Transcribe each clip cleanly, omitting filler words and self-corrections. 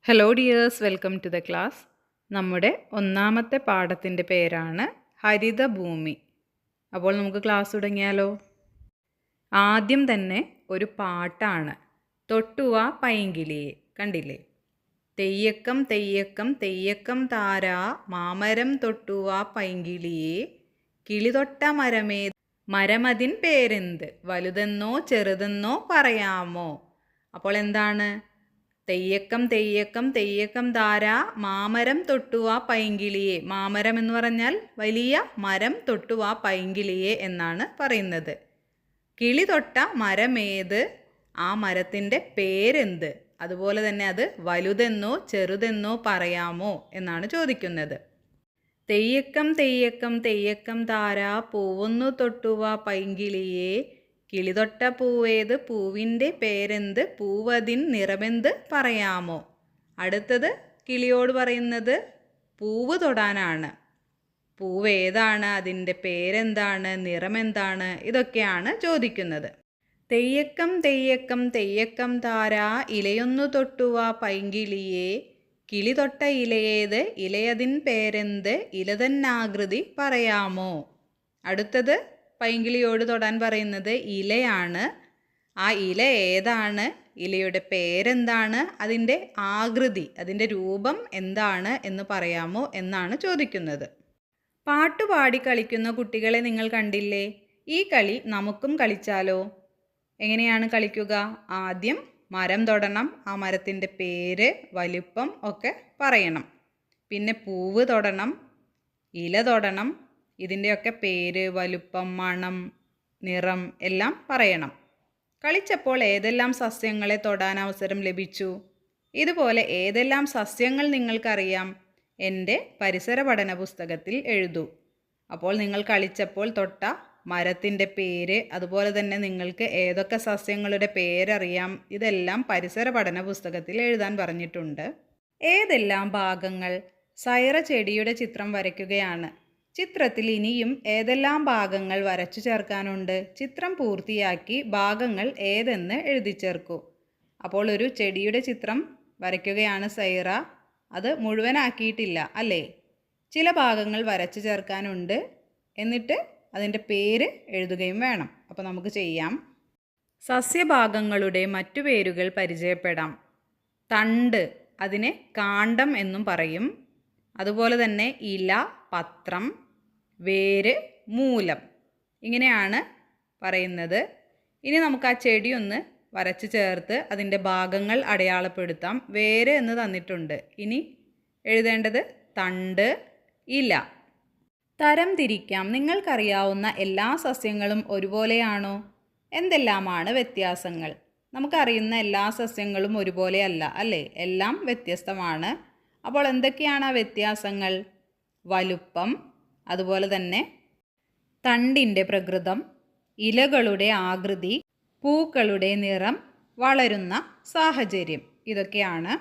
Hello dears, welcome to the class. നമ്മുടെ ഒന്നാമത്തെ പാഠത്തിൻ്റെ പേരാണ് ഹരിതഭൂമി. അപ്പോൾ നമുക്ക് ക്ലാസ് തുടങ്ങിയാലോ? ആദ്യം തന്നെ ഒരു പാട്ടാണ്. തൊട്ടുവാ പൈങ്കിളിയെ. കണ്ടില്ലേ? തെയ്യക്കം തെയ്യക്കം തെയ്യക്കം താരാ മാമരം തൊട്ടുവാ പൈങ്കിളിയെ, കിളിതൊട്ട മരമേ മരമതിൻ പേരെന്ത്, വലുതെന്നോ ചെറുതെന്നോ പറയാമോ? അപ്പോൾ എന്താണ്? തെയ്യക്കം തെയ്യക്കം തെയ്യക്കം താരാ മാമരം തൊട്ടുവാ പൈങ്കിളിയെ. മാമരം എന്ന് പറഞ്ഞാൽ വലിയ മരം, തൊട്ടുവാ പൈങ്കിളിയെ എന്നാണ് പറയുന്നത്. കിളി തൊട്ട മരമേത്, ആ മരത്തിൻ്റെ പേരെന്ത്, അതുപോലെ തന്നെ അത് വലുതെന്നോ ചെറുതെന്നോ പറയാമോ എന്നാണ് ചോദിക്കുന്നത്. തെയ്യക്കം തെയ്യക്കം തെയ്യക്കം താരാ പൂവൊന്നു തൊട്ടുവാ പൈങ്കിളിയെ, കിളിതൊട്ട പൂവേത്, പൂവിൻ്റെ പേരെന്ത്, പൂവതിൻ നിറമെന്ത് പറയാമോ? അടുത്തത് കിളിയോട് പറയുന്നത് പൂവ് തൊടാനാണ്. പൂവ് ഏതാണ്, അതിൻ്റെ പേരെന്താണ്, നിറമെന്താണ്, ഇതൊക്കെയാണ് ചോദിക്കുന്നത്. തെയ്യക്കം തെയ്യക്കം തെയ്യക്കം താരാ ഇലയൊന്നു തൊട്ടുവാ പൈങ്കിളിയെ, കിളി തൊട്ട ഇലയേത്, ഇലയതിൻ പേരെന്ത്, ഇലതന്നാകൃതി പറയാമോ? അടുത്തത് പൈങ്കിളിയോട് തൊടാൻ പറയുന്നത് ഇലയാണ്. ആ ഇല ഏതാണ്, ഇലയുടെ പേരെന്താണ്, അതിൻ്റെ ആകൃതി, അതിൻ്റെ രൂപം എന്താണ് എന്ന് പറയാമോ എന്നാണ് ചോദിക്കുന്നത്. പാട്ടുപാടി കളിക്കുന്ന കുട്ടികളെ നിങ്ങൾ കണ്ടില്ലേ? ഈ കളി നമുക്കും കളിച്ചാലോ? എങ്ങനെയാണ് കളിക്കുക? ആദ്യം മരം തൊടണം, ആ മരത്തിൻ്റെ പേര്, വലിപ്പം ഒക്കെ പറയണം. പിന്നെ പൂവ് തൊടണം, ഇല തൊടണം, ഇതിൻ്റെയൊക്കെ പേര്, വലുപ്പം, മണം, നിറം എല്ലാം പറയണം. കളിച്ചപ്പോൾ ഏതെല്ലാം സസ്യങ്ങളെ തൊടാൻ അവസരം ലഭിച്ചു? ഇതുപോലെ ഏതെല്ലാം സസ്യങ്ങൾ നിങ്ങൾക്കറിയാം? എൻ്റെ പരിസര പഠന പുസ്തകത്തിൽ എഴുതൂ. അപ്പോൾ നിങ്ങൾ കളിച്ചപ്പോൾ തൊട്ട മരത്തിൻ്റെ പേര്, അതുപോലെ തന്നെ നിങ്ങൾക്ക് ഏതൊക്കെ സസ്യങ്ങളുടെ പേരറിയാം, ഇതെല്ലാം പരിസര പഠന പുസ്തകത്തിൽ എഴുതാൻ പറഞ്ഞിട്ടുണ്ട്. ഏതെല്ലാം ഭാഗങ്ങൾ? സൈറ ചെടിയുടെ ചിത്രം വരയ്ക്കുകയാണ്. ചിത്രത്തിൽ ഇനിയും ഏതെല്ലാം ഭാഗങ്ങൾ വരച്ചു ചേർക്കാനുണ്ട്? ചിത്രം പൂർത്തിയാക്കി ഭാഗങ്ങൾ ഏതെന്ന് എഴുതി ചേർക്കൂ. അപ്പോൾ ഒരു ചെടിയുടെ ചിത്രം വരയ്ക്കുകയാണ് സൈറ. അത് മുഴുവനാക്കിയിട്ടില്ല അല്ലേ? ചില ഭാഗങ്ങൾ വരച്ചു ചേർക്കാനുണ്ട്, എന്നിട്ട് അതിൻ്റെ പേര് എഴുതുകയും വേണം. അപ്പോൾ നമുക്ക് ചെയ്യാം. സസ്യഭാഗങ്ങളുടെ മറ്റു പേരുകൾ പരിചയപ്പെടാം. തണ്ട്, അതിനെ കാണ്ഡം എന്നും പറയും. അതുപോലെ തന്നെ ഇല, പത്രം, വേര്, മൂലം, ഇങ്ങനെയാണ് പറയുന്നത്. ഇനി നമുക്ക് ആ ചെടി ഒന്ന് വരച്ച് ചേർത്ത് അതിൻ്റെ ഭാഗങ്ങൾ അടയാളപ്പെടുത്താം. വേര് എന്ന് തന്നിട്ടുണ്ട്. ഇനി എഴുതേണ്ടത് തണ്ട്, ഇല. തരം തിരിക്കാം. നിങ്ങൾക്കറിയാവുന്ന എല്ലാ സസ്യങ്ങളും ഒരുപോലെയാണോ? എന്തെല്ലാമാണ് വ്യത്യാസങ്ങൾ? നമുക്കറിയുന്ന എല്ലാ സസ്യങ്ങളും ഒരുപോലെയല്ല അല്ലേ? എല്ലാം വ്യത്യസ്തമാണ്. അപ്പോൾ എന്തൊക്കെയാണ് ആ വ്യത്യാസങ്ങൾ? വലുപ്പം, അതുപോലെ തന്നെ തണ്ടിൻ്റെ പ്രകൃതം, ഇലകളുടെ ആകൃതി, പൂക്കളുടെ നിറം, വളരുന്ന സാഹചര്യം, ഇതൊക്കെയാണ്.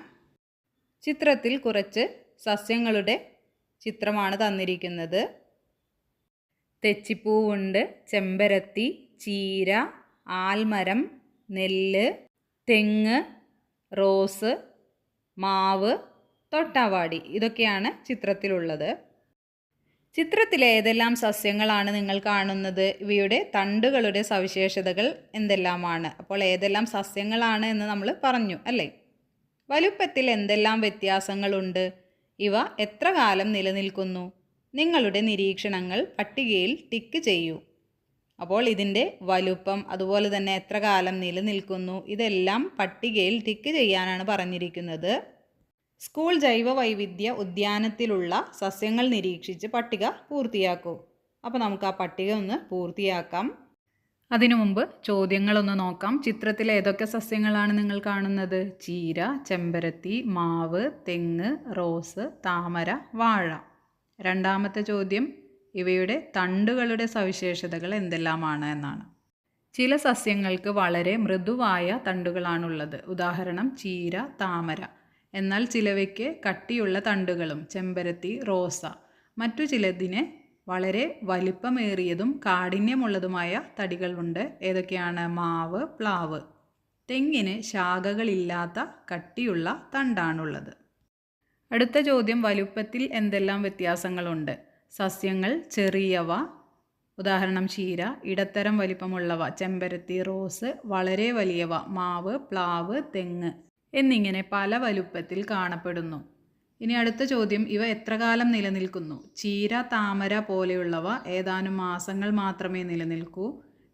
ചിത്രത്തിൽ കുറച്ച് സസ്യങ്ങളുടെ ചിത്രമാണ് തന്നിരിക്കുന്നത്. തെച്ചിപ്പൂവുണ്ട്, ചെമ്പരത്തി, ചീര, ആൽമരം, നെല്ല്, തെങ്ങ്, റോസ്, മാവ്, തൊട്ടാവാടി, ഇതൊക്കെയാണ് ചിത്രത്തിലുള്ളത്. ചിത്രത്തിലെ ഏതെല്ലാം സസ്യങ്ങളാണ് നിങ്ങൾ കാണുന്നത്? ഇവയുടെ തണ്ടുകളുടെ സവിശേഷതകൾ എന്തെല്ലാമാണ്? അപ്പോൾ ഏതെല്ലാം സസ്യങ്ങളാണ് എന്ന് നമ്മൾ പറഞ്ഞു അല്ലേ? വലുപ്പത്തിൽ എന്തെല്ലാം വ്യത്യാസങ്ങളുണ്ട്? ഇവ എത്ര കാലം നിലനിൽക്കുന്നു? നിങ്ങളുടെ നിരീക്ഷണങ്ങൾ പട്ടികയിൽ ടിക്ക് ചെയ്യൂ. അപ്പോൾ ഇതിൻ്റെ വലുപ്പം, അതുപോലെ തന്നെ എത്ര കാലം നിലനിൽക്കുന്നു, ഇതെല്ലാം പട്ടികയിൽ ടിക്ക് ചെയ്യാനാണ് പറഞ്ഞിരിക്കുന്നത്. സ്കൂൾ ജൈവ വൈവിധ്യ ഉദ്യാനത്തിലുള്ള സസ്യങ്ങൾ നിരീക്ഷിച്ച് പട്ടിക പൂർത്തിയാക്കൂ. അപ്പോൾ നമുക്ക് ആ പട്ടിക ഒന്ന് പൂർത്തിയാക്കാം. അതിനു മുമ്പ് ചോദ്യങ്ങളൊന്ന് നോക്കാം. ചിത്രത്തിൽ ഏതൊക്കെ സസ്യങ്ങളാണ് നിങ്ങൾ കാണുന്നത്? ചീര, ചെമ്പരത്തി, മാവ്, തെങ്ങ്, റോസ്, താമര, വാഴ. രണ്ടാമത്തെ ചോദ്യം, ഇവയുടെ തണ്ടുകളുടെ സവിശേഷതകൾ എന്തെല്ലാമാണ് എന്നാണ്. ചില സസ്യങ്ങൾക്ക് വളരെ മൃദുവായ തണ്ടുകളാണുള്ളത്. ഉദാഹരണം ചീര, താമര. എന്നാൽ ചിലവയ്ക്ക് കട്ടിയുള്ള തണ്ടുകളും, ചെമ്പരത്തി, റോസ. മറ്റു ചിലതിന് വളരെ വലിപ്പമേറിയതും കാഠിന്യമുള്ളതുമായ തടികളുണ്ട്. ഏതൊക്കെയാണ്? മാവ്, പ്ലാവ്. തെങ്ങിന് ശാഖകളില്ലാത്ത കട്ടിയുള്ള തണ്ടാണുള്ളത്. അടുത്ത ചോദ്യം, വലുപ്പത്തിൽ എന്തെല്ലാം വ്യത്യാസങ്ങളുണ്ട്? സസ്യങ്ങൾ ചെറിയവ, ഉദാഹരണം ചീര, ഇടത്തരം വലിപ്പമുള്ളവ ചെമ്പരത്തി, റോസ്, വളരെ വലിയവ മാവ്, പ്ലാവ്, തെങ്ങ് എന്നിങ്ങനെ പല വലുപ്പത്തിൽ കാണപ്പെടുന്നു. ഇനി അടുത്ത ചോദ്യം, ഇവ എത്ര കാലം നിലനിൽക്കുന്നു? ചീര, താമര പോലെയുള്ളവ ഏതാനും മാസങ്ങൾ മാത്രമേ നിലനിൽക്കൂ.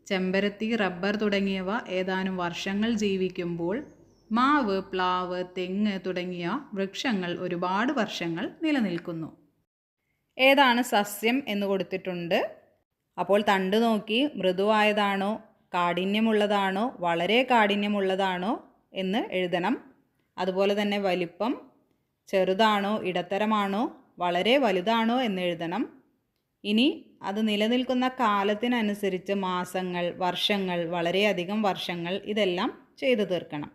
ചെമ്പരത്തി, റബ്ബർ തുടങ്ങിയവ ഏതാനും വർഷങ്ങൾ ജീവിക്കുമ്പോൾ മാവ്, പ്ലാവ്, തെങ്ങ് തുടങ്ങിയ വൃക്ഷങ്ങൾ ഒരുപാട് വർഷങ്ങൾ നിലനിൽക്കുന്നു. ഏതാണ് സസ്യം എന്ന് കൊടുത്തിട്ടുണ്ട്. അപ്പോൾ തണ്ട് നോക്കി മൃദുവായതാണോ, കാഠിന്യമുള്ളതാണോ, വളരെ കാഠിന്യമുള്ളതാണോ എന്ന് എഴുതണം. അതുപോലെ തന്നെ വലിപ്പം ചെറുതാണോ, ഇടത്തരമാണോ, വളരെ വലുതാണോ എന്ന് എഴുതണം. ഇനി അത് നിലനിൽക്കുന്ന കാലത്തിനനുസരിച്ച് മാസങ്ങൾ, വർഷങ്ങൾ, വളരെയധികം വർഷങ്ങൾ ഇതെല്ലാം ചെയ്തു തീർക്കണം.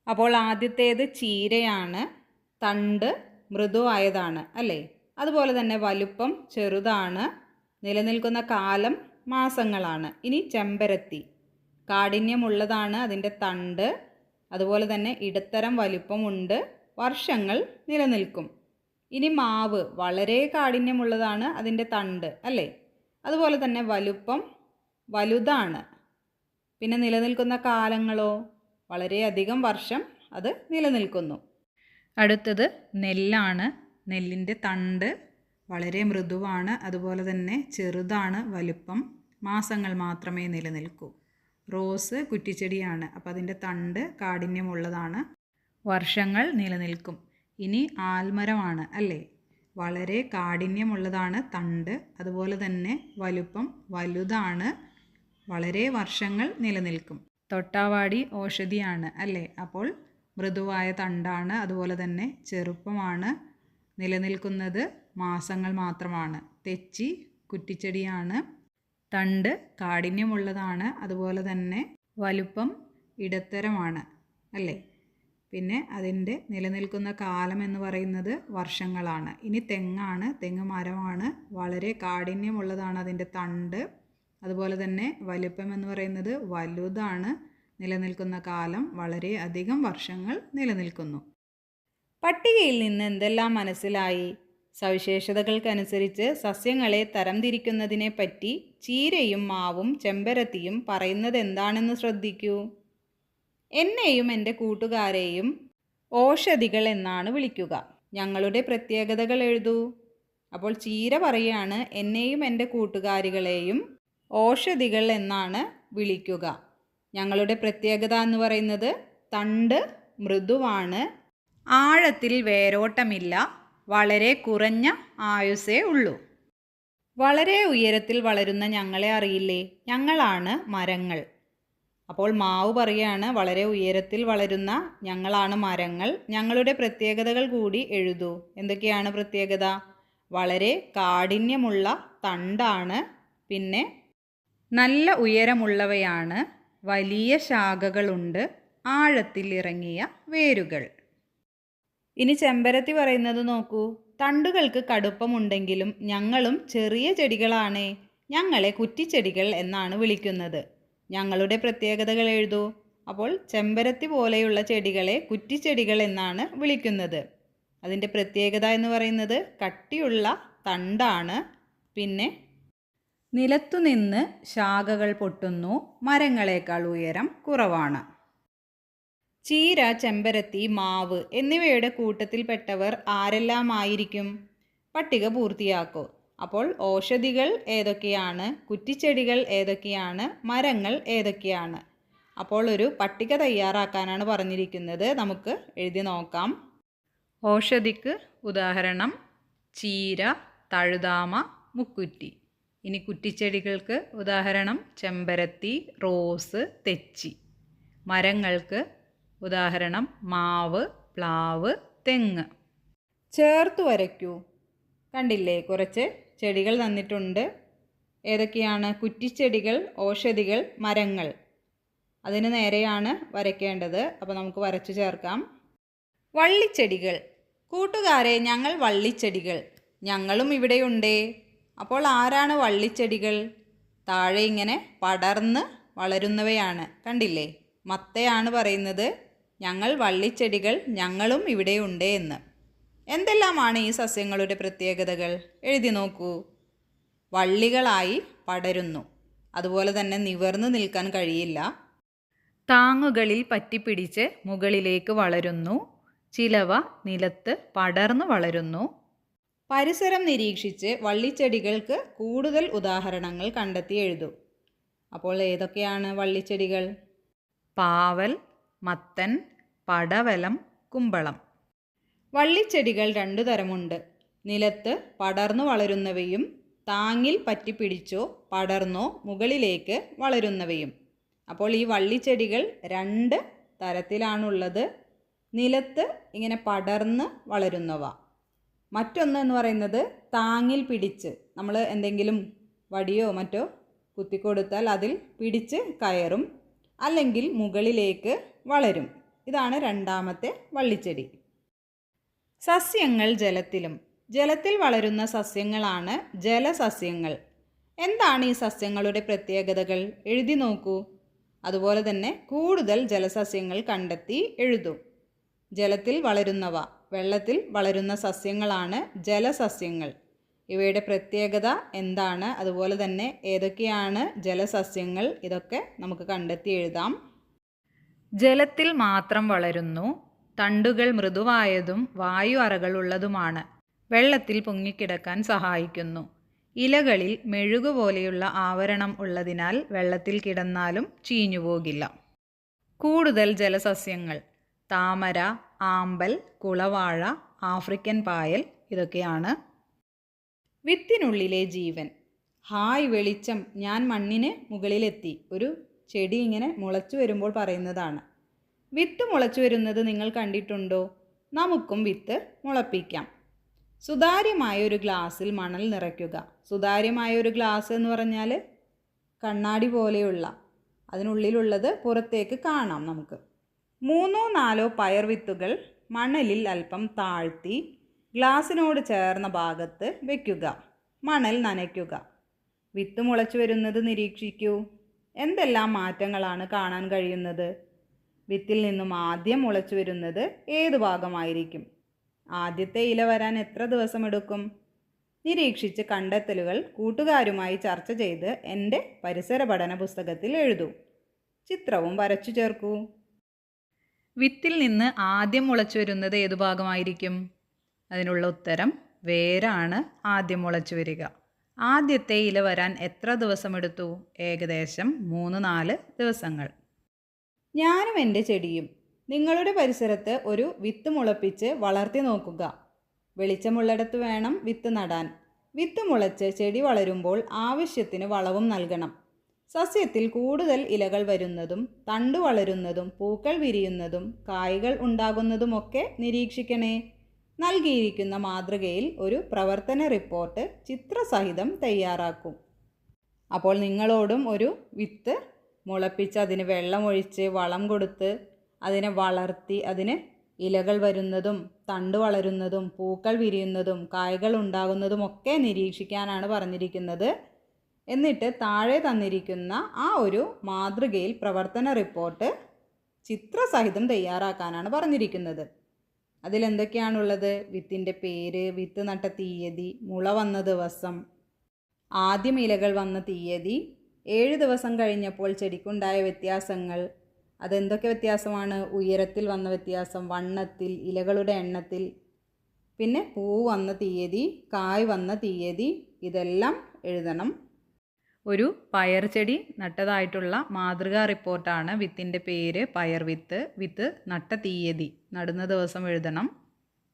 അപ്പോൾ ആദ്യത്തേത് ചീരയാണ്. തണ്ട് മൃദുവായതാണ് അല്ലേ? അതുപോലെ തന്നെ വലുപ്പം ചെറുതാണ്, നിലനിൽക്കുന്ന കാലം മാസങ്ങളാണ്. ഇനി ചെമ്പരത്തി കാഠിന്യമുള്ളതാണ്, അതിൻ്റെ തണ്ട്. അതുപോലെ തന്നെ ഇടത്തരം വലുപ്പമുണ്ട്, വർഷങ്ങൾ നിലനിൽക്കും. ഇനി മാവ് വളരെ കാഠിന്യമുള്ളതാണ്, അതിൻ്റെ തണ്ട് അല്ലേ? അതുപോലെ തന്നെ വലുപ്പം വലുതാണ്. പിന്നെ നിലനിൽക്കുന്ന കാലങ്ങളോ, വളരെയധികം വർഷം അത് നിലനിൽക്കുന്നു. അടുത്തത് നെല്ലാണ്. നെല്ലിൻ്റെ തണ്ട് വളരെ മൃദുവാണ്, അതുപോലെ തന്നെ ചെറുതാണ്, വലുപ്പം മാസങ്ങൾ മാത്രമേ നിലനിൽക്കൂ. റോസ് കുറ്റിച്ചെടിയാണ്, അപ്പോൾ അതിൻ്റെ തണ്ട് കാഠിന്യമുള്ളതാണ്, വർഷങ്ങൾ നിലനിൽക്കും. ഇനി ആൽമരമാണ് അല്ലേ? വളരെ കാഠിന്യമുള്ളതാണ് തണ്ട്, അതുപോലെ തന്നെ വലുപ്പം വലുതാണ്, വളരെ വർഷങ്ങൾ നിലനിൽക്കും. തൊട്ടാവാടി ഔഷധിയാണ് അല്ലേ? അപ്പോൾ മൃദുവായ തണ്ടാണ്, അതുപോലെ തന്നെ ചെറുപ്പമാണ്, നിലനിൽക്കുന്നത് മാസങ്ങൾ മാത്രമാണ്. തെച്ചി കുറ്റിച്ചെടിയാണ്, തണ്ട് കാഠിന്യമുള്ളതാണ്, അതുപോലെ തന്നെ വലുപ്പം ഇടത്തരമാണ് അല്ലേ? പിന്നെ അതിൻ്റെ നിലനിൽക്കുന്ന കാലം എന്ന് പറയുന്നത് വർഷങ്ങളാണ്. ഇനി തെങ്ങാണ്. തെങ്ങ് മരമാണ്, വളരെ കാഠിന്യമുള്ളതാണ് അതിൻ്റെ തണ്ട്, അതുപോലെ തന്നെ വലുപ്പം എന്ന് പറയുന്നത് വലുതാണ്, നിലനിൽക്കുന്ന കാലം വളരെ അധികം വർഷങ്ങൾ നിലനിൽക്കുന്നു. പട്ടികയിൽ നിന്ന് എന്തെല്ലാം മനസ്സിലായി? സവിശേഷതകൾക്കനുസരിച്ച് സസ്യങ്ങളെ തരംതിരിക്കുന്നതിനെ പറ്റി ചീരയും മാവും ചെമ്പരത്തിയും പറയുന്നത് എന്താണെന്ന് ശ്രദ്ധിക്കൂ. എന്നെയും എൻ്റെ കൂട്ടുകാരെയും ഔഷധികൾ എന്നാണ് വിളിക്കുക. ഞങ്ങളുടെ പ്രത്യേകതകൾ എഴുതൂ. അപ്പോൾ ചീര പറയാണ്, എന്നെയും എൻ്റെ കൂട്ടുകാരികളെയും ഔഷധികൾ എന്നാണ് വിളിക്കുക. ഞങ്ങളുടെ പ്രത്യേകത എന്ന് പറയുന്നത് തണ്ട് മൃദുവാണ്, ആഴത്തിൽ വേരോട്ടമില്ല, വളരെ കുറഞ്ഞ ആയുസ്സേ ഉള്ളൂ. വളരെ ഉയരത്തിൽ വളരുന്ന ഞങ്ങളെ അറിയില്ലേ? ഞങ്ങളാണ് മരങ്ങൾ. അപ്പോൾ മാവ് പറയാണ്, വളരെ ഉയരത്തിൽ വളരുന്ന ഞങ്ങളാണ് മരങ്ങൾ. ഞങ്ങളുടെ പ്രത്യേകതകൾ കൂടി എഴുതൂ. എന്തൊക്കെയാണ് പ്രത്യേകത? വളരെ കാഠിന്യമുള്ള തണ്ടാണ്, പിന്നെ നല്ല ഉയരമുള്ളവയാണ്, വലിയ ശാഖകളുണ്ട്, ആഴത്തിൽ ഇറങ്ങിയ വേരുകൾ. ഇനി ചെമ്പരത്തി പറയുന്നത് നോക്കൂ. തണ്ടുകൾക്ക് കടുപ്പമുണ്ടെങ്കിലും ഞങ്ങളും ചെറിയ ചെടികളാണ്, ഞങ്ങളെ കുറ്റിച്ചെടികൾ എന്നാണ് വിളിക്കുന്നത്. ഞങ്ങളുടെ പ്രത്യേകതകൾ എഴുതൂ. അപ്പോൾ ചെമ്പരത്തി പോലെയുള്ള ചെടികളെ കുറ്റിച്ചെടികൾ എന്നാണ് വിളിക്കുന്നത്. അതിൻ്റെ പ്രത്യേകത എന്ന് പറയുന്നത് കട്ടിയുള്ള തണ്ടാണ്, പിന്നെ നിലത്തുനിന്ന് ശാഖകൾ പൊട്ടുന്നു, മരങ്ങളെക്കാൾ ഉയരം കുറവാണ്. ചീര, ചെമ്പരത്തി, മാവ് എന്നിവയുടെ കൂട്ടത്തിൽപ്പെട്ടവർ ആരെല്ലാമായിരിക്കും? പട്ടിക പൂർത്തിയാക്കൂ. അപ്പോൾ ഔഷധികൾ ഏതൊക്കെയാണ്, കുറ്റിച്ചെടികൾ ഏതൊക്കെയാണ്, മരങ്ങൾ ഏതൊക്കെയാണ്? അപ്പോൾ ഒരു പട്ടിക തയ്യാറാക്കാനാണ് പറഞ്ഞിരിക്കുന്നത്. നമുക്ക് എഴുതി നോക്കാം. ഔഷധിക്ക് ഉദാഹരണം ചീര, തഴുതാമ, മുക്കുറ്റി. ഇനി കുറ്റിച്ചെടികൾക്ക് ഉദാഹരണം ചെമ്പരത്തി, റോസ്, തെച്ചി. മരങ്ങൾക്ക് ഉദാഹരണം മാവ്, പ്ലാവ്, തെങ്ങ്. ചേർത്ത് വരയ്ക്കൂ. കണ്ടില്ലേ, കുറച്ച് ചെടികൾ തന്നിട്ടുണ്ട്. ഏതൊക്കെയാണ്? കുറ്റിച്ചെടികൾ, ഔഷധികൾ, മരങ്ങൾ. അതിന് നേരെയാണ് വരയ്ക്കേണ്ടത്. അപ്പോൾ നമുക്ക് വരച്ചു ചേർക്കാം. വള്ളിച്ചെടികൾ. കൂട്ടുകാരെ, ഞങ്ങൾ വള്ളിച്ചെടികൾ. ഞങ്ങളും ഇവിടെയുണ്ടേ. അപ്പോൾ ആരാണ് വള്ളിച്ചെടികൾ? താഴെ ഇങ്ങനെ പടർന്ന് വളരുന്നവയാണ്. കണ്ടില്ലേ? മത്തയാണ് പറയുന്നത് ഞങ്ങൾ വള്ളിച്ചെടികൾ ഞങ്ങളും ഇവിടെയുണ്ട് എന്ന്. എന്തെല്ലാമാണ് ഈ സസ്യങ്ങളുടെ പ്രത്യേകതകൾ? എഴുതി നോക്കൂ. വള്ളികളായി പടരുന്നു, അതുപോലെ തന്നെ നിവർന്നു നിൽക്കാൻ കഴിയില്ല, താങ്ങുകളിൽ പറ്റിപ്പിടിച്ച് മുകളിലേക്ക് വളരുന്നു, ചിലവ നിലത്ത് പടർന്നു വളരുന്നു. പരിസരം നിരീക്ഷിച്ച് വള്ളിച്ചെടികൾക്ക് കൂടുതൽ ഉദാഹരണങ്ങൾ കണ്ടെത്തി എഴുതൂ. അപ്പോൾ ഏതൊക്കെയാണ് വള്ളിച്ചെടികൾ? പാവൽ, മത്തൻ, പടവലം, കുമ്പളം. വള്ളിച്ചെടികൾ രണ്ടു തരമുണ്ട്. നിലത്ത് പടർന്നു വളരുന്നവയും താങ്ങിൽ പറ്റിപ്പിടിച്ചോ പടർന്നോ മുകളിലേക്ക് വളരുന്നവയും. അപ്പോൾ ഈ വള്ളിച്ചെടികൾ രണ്ട് തരത്തിലാണുള്ളത്. നിലത്ത് ഇങ്ങനെ പടർന്ന് വളരുന്നവ. മറ്റൊന്ന് എന്ന് പറയുന്നത് താങ്ങിൽ പിടിച്ച് നമ്മൾ എന്തെങ്കിലും വടിയോ മറ്റോ കുത്തിക്കൊടുത്താൽ അതിൽ പിടിച്ച് കയറും, അല്ലെങ്കിൽ മുകളിലേക്ക് വളരും. ഇതാണ് രണ്ടാമത്തെ വള്ളിച്ചെടി. സസ്യങ്ങൾ ജലത്തിലും. ജലത്തിൽ വളരുന്ന സസ്യങ്ങളാണ് ജലസസ്യങ്ങൾ. എന്താണ് ഈ സസ്യങ്ങളുടെ പ്രത്യേകതകൾ? എഴുതി നോക്കൂ. അതുപോലെ തന്നെ കൂടുതൽ ജലസസ്യങ്ങൾ കണ്ടെത്തി എഴുതൂ. ജലത്തിൽ വളരുന്നവ, വെള്ളത്തിൽ വളരുന്ന സസ്യങ്ങളാണ് ജലസസ്യങ്ങൾ. ഇവയുടെ പ്രത്യേകത എന്താണ്? അതുപോലെ തന്നെ ഏതൊക്കെയാണ് ജലസസ്യങ്ങൾ? ഇതൊക്കെ നമുക്ക് കണ്ടെത്തി എഴുതാം. ജലത്തിൽ മാത്രം വളരുന്നു. തണ്ടുകൾ മൃദുവായതും വായു അറകളുള്ളതുമാണ്. വെള്ളത്തിൽ പൊങ്ങിക്കിടക്കാൻ സഹായിക്കുന്നു. ഇലകളിൽ മെഴുകുപോലെയുള്ള ആവരണം ഉള്ളതിനാൽ വെള്ളത്തിൽ കിടന്നാലും ചീഞ്ഞുപോകില്ല. കൂടുതൽ ജലസസ്യങ്ങൾ: താമര, ആമ്പൽ, കുളവാഴ, ആഫ്രിക്കൻ പായൽ. ഇതൊക്കെയാണ്. വിത്തിനുള്ളിലെ ജീവൻ. ഹായ് വെളിച്ചം, ഞാൻ മണ്ണിന് മുകളിലെത്തി. ഒരു ചെടി ഇങ്ങനെ മുളച്ചു വരുമ്പോൾ പറയുന്നതാണ്. വിത്ത് മുളച്ചു വരുന്നത് നിങ്ങൾ കണ്ടിട്ടുണ്ടോ? നമുക്കും വിത്ത് മുളപ്പിക്കാം. സുതാര്യമായ ഒരു ഗ്ലാസ്സിൽ മണൽ നിറയ്ക്കുക. സുതാര്യമായ ഒരു ഗ്ലാസ് എന്ന് പറഞ്ഞാൽ കണ്ണാടി പോലെയുള്ള, അതിനുള്ളിലുള്ളത് പുറത്തേക്ക് കാണാം നമുക്ക്. 3-4 പയർ വിത്തുകൾ മണലിൽ അല്പം താഴ്ത്തി ഗ്ലാസിനോട് ചേർന്ന ഭാഗത്ത് വയ്ക്കുക. മണൽ നനയ്ക്കുക. വിത്ത് മുളച്ചു വരുന്നത് നിരീക്ഷിക്കൂ. എന്തെല്ലാം മാറ്റങ്ങളാണ് കാണാൻ കഴിയുന്നത്? വിത്തിൽ നിന്നും ആദ്യം മുളച്ചു വരുന്നത് ഏത് ഭാഗമായിരിക്കും? ആദ്യത്തെ ഇല വരാൻ എത്ര ദിവസമെടുക്കും? നിരീക്ഷിച്ച് കണ്ടെത്തലുകൾ കൂട്ടുകാരുമായി ചർച്ച ചെയ്ത് എൻ്റെ പരിസര പഠന പുസ്തകത്തിൽ എഴുതൂ. ചിത്രവും വരച്ചു ചേർക്കൂ. വിത്തിൽ നിന്ന് ആദ്യം മുളച്ചു വരുന്നത് ഏതു ഭാഗമായിരിക്കും? അതിനുള്ള ഉത്തരം വേരാണ് ആദ്യം മുളച്ചു വരിക. ആദ്യത്തെ ഇല വരാൻ എത്ര ദിവസമെടുത്തു? ഏകദേശം 3-4 ദിവസങ്ങൾ. ഞാനും എൻ്റെ ചെടിയും. നിങ്ങളുടെ പരിസരത്ത് ഒരു വിത്ത് മുളപ്പിച്ച് വളർത്തി നോക്കുക. വെളിച്ചമുള്ളിടത്ത് വേണം വിത്ത് നടാൻ. വിത്ത് മുളച്ച് ചെടി വളരുമ്പോൾ ആവശ്യത്തിന് വളവും നൽകണം. സസ്യത്തിൽ കൂടുതൽ ഇലകൾ വരുന്നതും തണ്ടു വളരുന്നതും പൂക്കൾ വിരിയുന്നതും കായ്കൾ ഉണ്ടാകുന്നതുമൊക്കെ നിരീക്ഷിക്കണേ. നൽകിയിരിക്കുന്ന മാതൃകയിൽ ഒരു പ്രവർത്തന റിപ്പോർട്ട് ചിത്രസഹിതം തയ്യാറാക്കും. അപ്പോൾ നിങ്ങളോടും ഒരു വിത്ത് മുളപ്പിച്ച് അതിന് വെള്ളമൊഴിച്ച് വളം കൊടുത്ത് അതിനെ വളർത്തി അതിന് ഇലകൾ വരുന്നതും തണ്ട് വളരുന്നതും പൂക്കൾ വിരിയുന്നതും കായ്കൾ ഉണ്ടാകുന്നതുമൊക്കെ നിരീക്ഷിക്കാനാണ് പറഞ്ഞിരിക്കുന്നത്. എന്നിട്ട് താഴെ തന്നിരിക്കുന്ന ആ ഒരു മാതൃകയിൽ പ്രവർത്തന റിപ്പോർട്ട് ചിത്രസഹിതം തയ്യാറാക്കാനാണ് പറഞ്ഞിരിക്കുന്നത്. അതിലെന്തൊക്കെയാണുള്ളത്? വിത്തിൻ്റെ പേര്, വിത്ത് നട്ട തീയതി, മുള വന്ന ദിവസം, ആദ്യം ഇലകൾ വന്ന തീയതി, 7 ദിവസം കഴിഞ്ഞപ്പോൾ ചെടിക്കുണ്ടായ വ്യത്യാസങ്ങൾ. അതെന്തൊക്കെ വ്യത്യാസമാണ്? ഉയരത്തിൽ വന്ന വ്യത്യാസം, വണ്ണത്തിൽ, ഇലകളുടെ എണ്ണത്തിൽ, പിന്നെ പൂ വന്ന തീയതി, കായ് വന്ന തീയതി. ഇതെല്ലാം എഴുതണം. ഒരു പയർ ചെടി നട്ടതായിട്ടുള്ള മാതൃകാ റിപ്പോർട്ടാണ്. വിത്തിൻ്റെ പേര്, പയർ വിത്ത്, വിത്ത് നട്ട തീയതി, നടുന്ന ദിവസം എഴുതണം.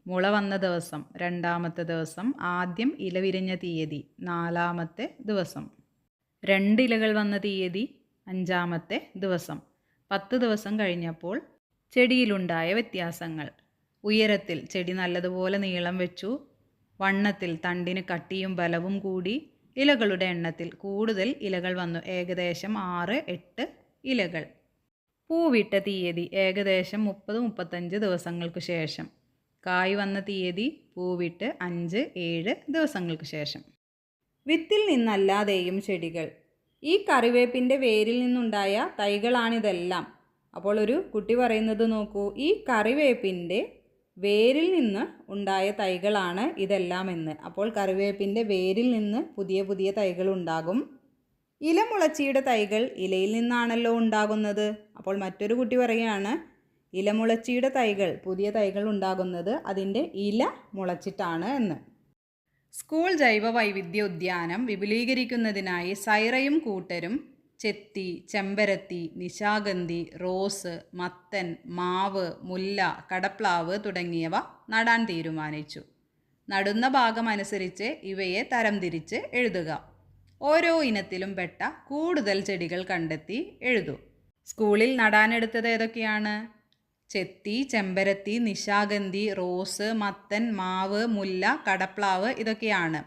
മുള വന്ന ദിവസം 2ാമത്തെ ദിവസം, ആദ്യം ഇല വിരിഞ്ഞ തീയതി 4ാമത്തെ ദിവസം, 2 ഇലകൾ വന്ന തീയതി 5ാമത്തെ ദിവസം, 10 ദിവസം കഴിഞ്ഞപ്പോൾ ചെടിയിലുണ്ടായ വ്യത്യാസങ്ങൾ. ഉയരത്തിൽ ചെടി നല്ലതുപോലെ നീളം വെച്ചു, വണ്ണത്തിൽ തണ്ടിന് കട്ടിയും ബലവും കൂടി, ഇലകളുടെ എണ്ണത്തിൽ കൂടുതൽ ഇലകൾ വന്നു, ഏകദേശം 6-8 ഇലകൾ. പൂവിട്ട തീയതി ഏകദേശം 30-35 ദിവസങ്ങൾക്ക് ശേഷം. കായ് വന്ന തീയതി പൂവിട്ട് 5-7 ദിവസങ്ങൾക്ക് ശേഷം. വിത്തിൽ നിന്നല്ലാതെയും ചെടികൾ. ഈ കറിവേപ്പിൻ്റെ വേരിൽ നിന്നുണ്ടായ തൈകളാണിതെല്ലാം. അപ്പോൾ ഒരു കുട്ടി പറയുന്നത് നോക്കൂ, ഈ കറിവേപ്പിൻ്റെ വേരിൽ നിന്ന് ഉണ്ടായ തൈകളാണ് ഇതെല്ലാം എന്ന്. അപ്പോൾ കറിവേപ്പിൻ്റെ വേരിൽ നിന്ന് പുതിയ പുതിയ തൈകൾ ഉണ്ടാകും. ഇലമുളച്ചിയുടെ തൈകൾ ഇലയിൽ നിന്നാണല്ലോ ഉണ്ടാകുന്നത്. അപ്പോൾ മറ്റൊരു കുട്ടി പറയുകയാണ്, ഇലമുളച്ചിയുടെ തൈകൾ, പുതിയ തൈകൾ ഉണ്ടാകുന്നത് അതിൻ്റെ ഇല മുളച്ചിട്ടാണ് എന്ന്. സ്കൂൾ ജൈവ വൈവിധ്യ ഉദ്യാനം വിപുലീകരിക്കുന്നതിനായി സൈറയും കൂട്ടരും ചെത്തി, ചെമ്പരത്തി, നിശാഗന്ധി, റോസ്, മത്തൻ, മാവ്, മുല്ല, കടപ്ലാവ് തുടങ്ങിയവ നടാൻ തീരുമാനിച്ചു. നടുന്ന ഭാഗം അനുസരിച്ച് ഇവയെ തരംതിരിച്ച് എഴുതുക. ഓരോ ഇനത്തിലും പെട്ട കൂടുതൽ ചെടികൾ കണ്ടെത്തി എഴുതൂ. സ്കൂളിൽ നടാനെടുത്തത് ഏതൊക്കെയാണ്? ചെത്തി, ചെമ്പരത്തി, നിശാഗന്ധി, റോസ്, മത്തൻ, മാവ്, മുല്ല, കടപ്ലാവ് ഇതൊക്കെയാണ്.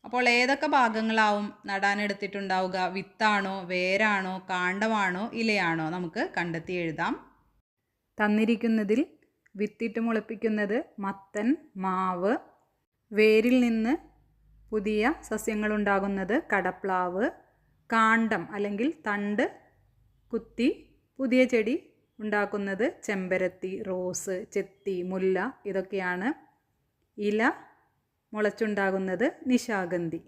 അപ്പോൾ ഏതൊക്കെ ഭാഗങ്ങളാവും നടാനെടുത്തിട്ടുണ്ടാവുക? വിത്താണോ, വേരാണോ, കാണ്ഡമാണോ, ഇലയാണോ? നമുക്ക് കണ്ടെത്തി എഴുതാം. തന്നിരിക്കുന്നതിൽ വിത്തിട്ട് മുളപ്പിക്കുന്നത് മത്തൻ, മാവ്, വേരിൽ നിന്ന് പുതിയ സസ്യങ്ങളുണ്ടാകുന്നത് കടപ്ലാവ്, കാണ്ഡം അല്ലെങ്കിൽ തണ്ട് കുത്തി പുതിയ ചെടി ഉണ്ടാക്കുന്നത് ചെമ്പരത്തി, റോസ്, ചെത്തി, മുല്ല ഇതൊക്കെയാണ്. ഇല മുളച്ചുണ്ടാകുന്നത് നിശാഗന്ധി.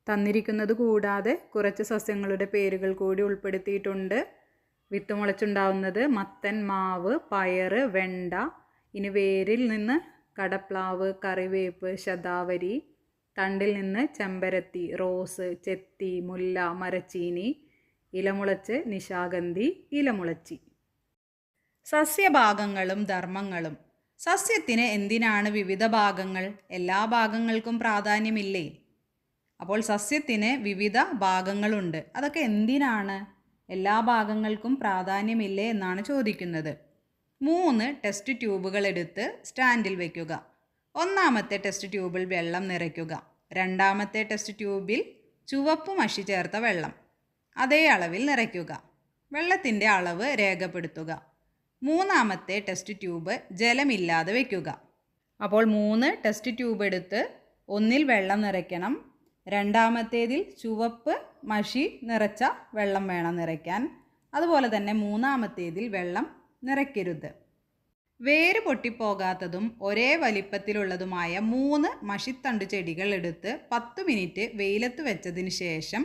തന്നിരിക്കുന്നത് കൂടാതെ കുറച്ച് സസ്യങ്ങളുടെ പേരുകൾ കൂടി ഉൾപ്പെടുത്തിയിട്ടുണ്ട്. വിത്ത് മുളച്ചുണ്ടാകുന്നത് മത്തൻ, മാവ്, പയറ്, വെണ്ട. ഇനി വേരിൽ നിന്ന് കടപ്ലാവ്, കറിവേപ്പ്, ശതാവരി. തണ്ടിൽ നിന്ന് ചെമ്പരത്തി, റോസ്, ചെത്തി, മുല്ല, മരച്ചീനി. ഇലമുളച്ച് നിശാഗന്ധി, ഇലമുളച്ചി. സസ്യഭാഗങ്ങളും ധർമ്മങ്ങളും. സസ്യത്തിന് എന്തിനാണ് വിവിധ ഭാഗങ്ങൾ? എല്ലാ ഭാഗങ്ങൾക്കും പ്രാധാന്യമില്ലേ? അപ്പോൾ സസ്യത്തിന് വിവിധ ഭാഗങ്ങളുണ്ട്. അതൊക്കെ എന്തിനാണ്? എല്ലാ ഭാഗങ്ങൾക്കും പ്രാധാന്യമില്ലേ എന്നാണ് ചോദിക്കുന്നത്. 3 ടെസ്റ്റ് ട്യൂബുകൾ എടുത്ത് സ്റ്റാൻഡിൽ വയ്ക്കുക. ഒന്നാമത്തെ ടെസ്റ്റ് ട്യൂബിൽ വെള്ളം നിറയ്ക്കുക. രണ്ടാമത്തെ ടെസ്റ്റ് ട്യൂബിൽ ചുവപ്പ് മഷി ചേർത്ത വെള്ളം അതേ അളവിൽ നിറയ്ക്കുക. വെള്ളത്തിൻ്റെ അളവ് രേഖപ്പെടുത്തുക. മൂന്നാമത്തെ ടെസ്റ്റ് ട്യൂബ് ജലമില്ലാതെ വയ്ക്കുക. അപ്പോൾ 3 ടെസ്റ്റ് ട്യൂബ് എടുത്ത് ഒന്നിൽ വെള്ളം നിറയ്ക്കണം. രണ്ടാമത്തേതിൽ ചുവപ്പ് മഷി നിറച്ച വെള്ളം വേണം നിറയ്ക്കാൻ. അതുപോലെ തന്നെ മൂന്നാമത്തേതിൽ വെള്ളം നിറയ്ക്കരുത്. വേര് പൊട്ടിപ്പോകാത്തതും ഒരേ വലിപ്പത്തിലുള്ളതുമായ 3 മഷിത്തണ്ട് ചെടികൾ എടുത്ത് 10 മിനിറ്റ് വെയിലത്ത് വെച്ചതിന് ശേഷം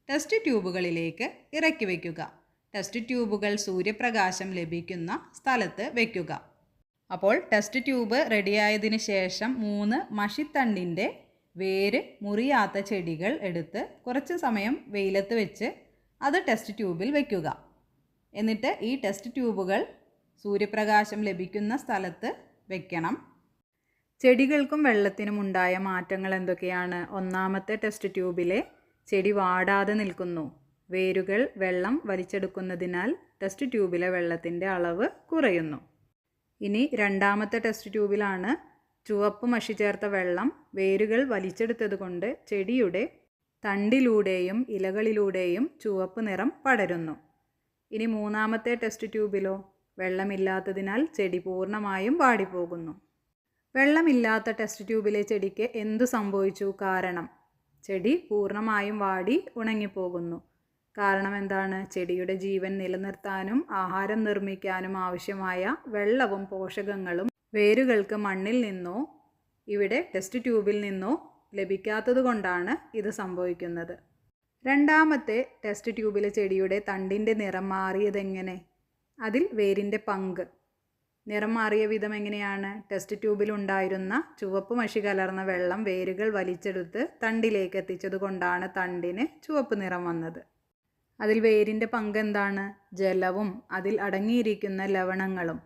ടെസ്റ്റ് ട്യൂബുകളിലേക്ക് ഇറക്കി വയ്ക്കുക. ടെസ്റ്റ് ട്യൂബുകൾ സൂര്യപ്രകാശം ലഭിക്കുന്ന സ്ഥലത്ത് വയ്ക്കുക. അപ്പോൾ ടെസ്റ്റ് ട്യൂബ് റെഡിയായതിന് ശേഷം 3 മഷിത്തണ്ടിൻ്റെ വേര് മുറിയാത്ത ചെടികൾ എടുത്ത് കുറച്ച് സമയം വെയിലത്ത് വെച്ച് അത് ടെസ്റ്റ് ട്യൂബിൽ വയ്ക്കുക. എന്നിട്ട് ഈ ടെസ്റ്റ് ട്യൂബുകൾ സൂര്യപ്രകാശം ലഭിക്കുന്ന സ്ഥലത്ത് വയ്ക്കണം. ചെടികൾക്കും വെള്ളത്തിനും ഉണ്ടായ മാറ്റങ്ങൾ എന്തൊക്കെയാണ്? ഒന്നാമത്തെ ടെസ്റ്റ് ട്യൂബിലെ ചെടി വാടാതെ നിൽക്കുന്നു. വേരുകൾ വെള്ളം വലിച്ചെടുക്കുന്നതിനാൽ ടെസ്റ്റ് ട്യൂബിലെ വെള്ളത്തിൻ്റെ അളവ് കുറയുന്നു. ഇനി രണ്ടാമത്തെ ടെസ്റ്റ് ട്യൂബിലാണ് ചുവപ്പ് മഷി ചേർത്ത വെള്ളം വേരുകൾ വലിച്ചെടുത്തത് കൊണ്ട് ചെടിയുടെ തണ്ടിലൂടെയും ഇലകളിലൂടെയും ചുവപ്പ് നിറം പടരുന്നു. ഇനി മൂന്നാമത്തെ ടെസ്റ്റ് ട്യൂബിലോ വെള്ളമില്ലാത്തതിനാൽ ചെടി പൂർണ്ണമായും വാടിപ്പോകുന്നു. വെള്ളമില്ലാത്ത ടെസ്റ്റ് ട്യൂബിലെ ചെടിക്ക് എന്തു സംഭവിച്ചു? കാരണം ചെടി പൂർണ്ണമായും വാടി ഉണങ്ങിപ്പോകുന്നു. കാരണം എന്താണ്? ചെടിയുടെ ജീവൻ നിലനിർത്താനും ആഹാരം നിർമ്മിക്കാനും ആവശ്യമായ വെള്ളവും പോഷകങ്ങളും വേരുകൾക്ക് മണ്ണിൽ നിന്നോ ഇവിടെ ടെസ്റ്റ് ട്യൂബിൽ നിന്നോ ലഭിക്കാത്തത് കൊണ്ടാണ് ഇത് സംഭവിക്കുന്നത്. രണ്ടാമത്തെ ടെസ്റ്റ് ട്യൂബിലെ ചെടിയുടെ തണ്ടിൻ്റെ നിറം മാറിയതെങ്ങനെ? അതിൽ വേരിൻ്റെ പങ്ക്. നിറം മാറിയ വിധം എങ്ങനെയാണ്? ടെസ്റ്റ് ട്യൂബിലുണ്ടായിരുന്ന ചുവപ്പ് മഷി കലർന്ന വെള്ളം വേരുകൾ വലിച്ചെടുത്ത് തണ്ടിലേക്ക് എത്തിച്ചത് കൊണ്ടാണ് തണ്ടിന് ചുവപ്പ് നിറം വന്നത്. അതിൽ വേരിൻ്റെ പങ്ക് എന്താണ്? ജലവും അതിൽ അടങ്ങിയിരിക്കുന്ന ലവണങ്ങളും.